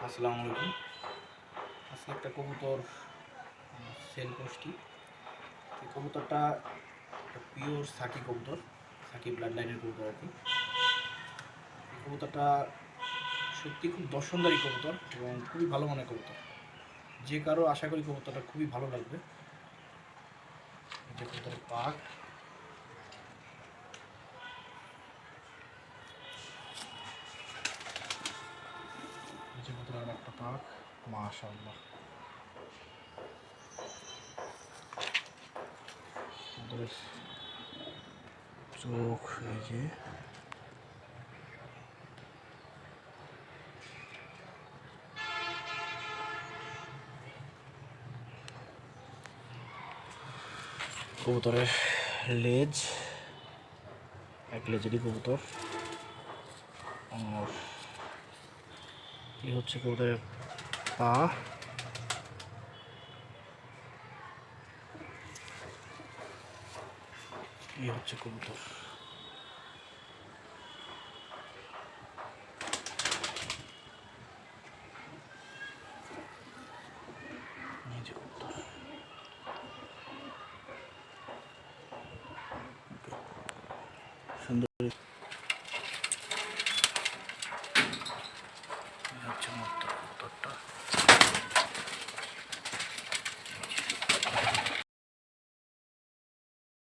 আসসালামু আলাইকুম। আজকে একটা কবুতর সেল করছি। এই কবুতরটা একটা পিওর সাকি কবুতর, সাকি ব্লাড লাইনের কবুতর আর কি। এই কবুতরটা সত্যি খুব দর্শনদারী কবুতর এবং খুবই ভালো মানের কবুতর। যে কারো আশা করি কবুতরটা খুবই ভালো লাগবে। এই যে কবুতরের পাক, এই যে কবুতরের একটা পাক, মাশাআল্লাহ। কবুতরের চোখ, এই যে কবুতরের লেজ, এক লেজেরই কবুতর। আর এই হচ্ছে কবুতরের পা, এই হচ্ছে কবুতর। এই যে কবুতর, সুন্দর।